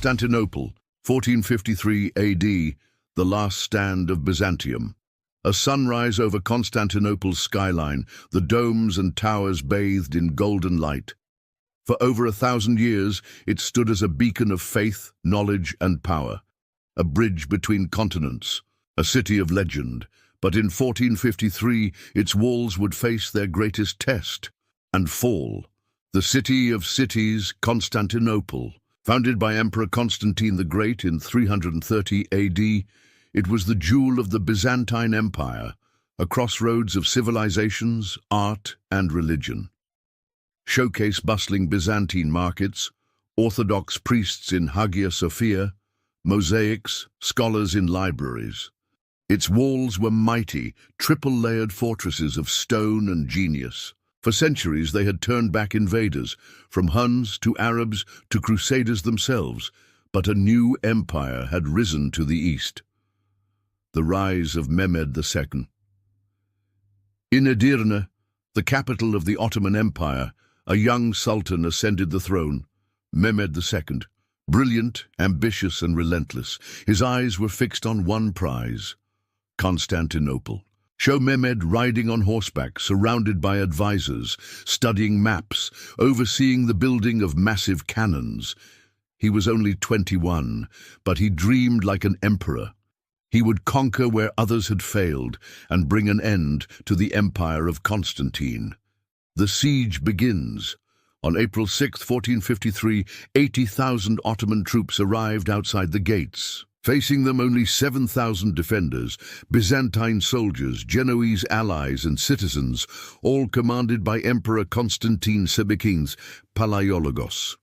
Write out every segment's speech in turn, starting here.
Constantinople, 1453 AD, the last stand of Byzantium. A sunrise over Constantinople's skyline, the domes and towers bathed in golden light. For over 1,000 years, it stood as a beacon of faith, knowledge, and power, a bridge between continents, a city of legend. But in 1453, its walls would face their greatest test and fall. The city of cities, Constantinople, founded by Emperor Constantine the Great in 330 AD, it was the jewel of the Byzantine Empire, a crossroads of civilizations, art, and religion. Showcase bustling Byzantine markets, Orthodox priests in Hagia Sophia, mosaics, scholars in libraries. Its walls were mighty, triple-layered fortresses of stone and genius. For centuries they had turned back invaders, from Huns to Arabs to Crusaders themselves, but a new empire had risen to the east. The rise of Mehmed II. In Edirne, the capital of the Ottoman Empire, a young sultan ascended the throne, Mehmed II. Brilliant, ambitious, and relentless, his eyes were fixed on one prize: Constantinople. Show Mehmed riding on horseback, surrounded by advisors, studying maps, overseeing the building of massive cannons. He was only 21, but he dreamed like an emperor. He would conquer where others had failed and bring an end to the empire of Constantine. The siege begins. On April 6, 1453, 80,000 Ottoman troops arrived outside the gates. Facing them only 7,000 defenders, Byzantine soldiers, Genoese allies and citizens, all commanded by Emperor Constantine Sebekins, Palaiologos.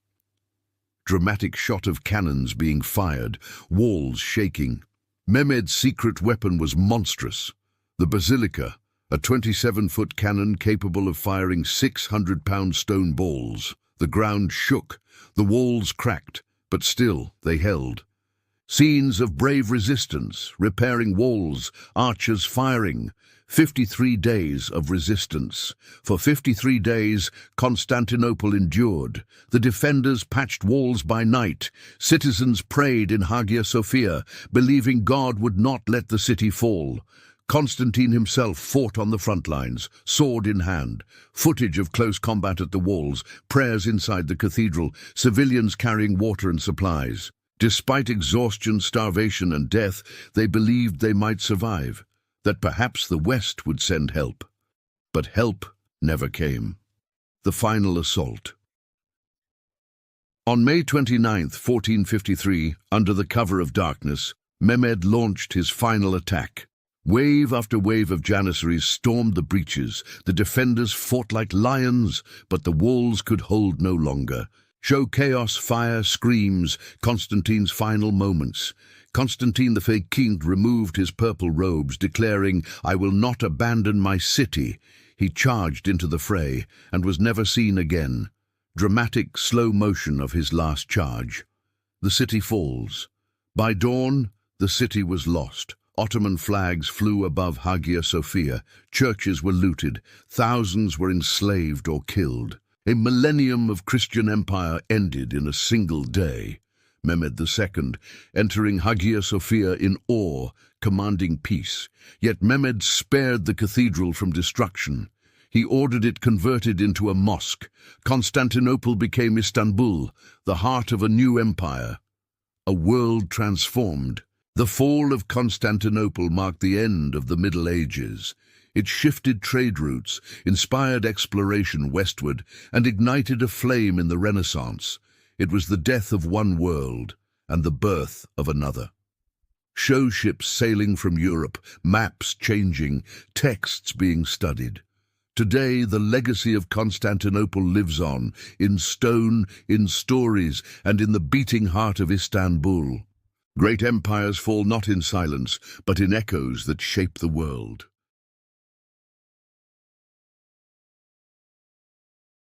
Dramatic shot of cannons being fired, walls shaking. Mehmed's secret weapon was monstrous. The basilica, a 27-foot cannon capable of firing 600-pound stone balls. The ground shook, the walls cracked, but still they held. Scenes of brave resistance, repairing walls, archers firing. 53 days of resistance. For 53 days, Constantinople endured. The defenders patched walls by night. Citizens prayed in Hagia Sophia, believing God would not let the city fall. Constantine himself fought on the front lines, sword in hand. Footage of close combat at the walls, prayers inside the cathedral, civilians carrying water and supplies. Despite exhaustion, starvation, and death, they believed they might survive, that perhaps the West would send help. But help never came. The final assault. On May 29, 1453, under the cover of darkness, Mehmed launched his final attack. Wave after wave of Janissaries stormed the breaches. The defenders fought like lions, but the walls could hold no longer. Show chaos, fire, screams, Constantine's final moments. Constantine the King removed his purple robes, declaring, "I will not abandon my city." He charged into the fray and was never seen again. Dramatic slow motion of his last charge. The city falls. By dawn, the city was lost. Ottoman flags flew above Hagia Sophia. Churches were looted. Thousands were enslaved or killed. A millennium of Christian empire ended in a single day. Mehmed II, entering Hagia Sophia in awe, commanding peace. Yet Mehmed spared the cathedral from destruction. He ordered it converted into a mosque. Constantinople became Istanbul, the heart of a new empire. A world transformed. The fall of Constantinople marked the end of the Middle Ages. It shifted trade routes, inspired exploration westward, and ignited a flame in the Renaissance. It was the death of one world and the birth of another. Show ships sailing from Europe, maps changing, texts being studied. Today, the legacy of Constantinople lives on, in stone, in stories, and in the beating heart of Istanbul. Great empires fall not in silence, but in echoes that shape the world.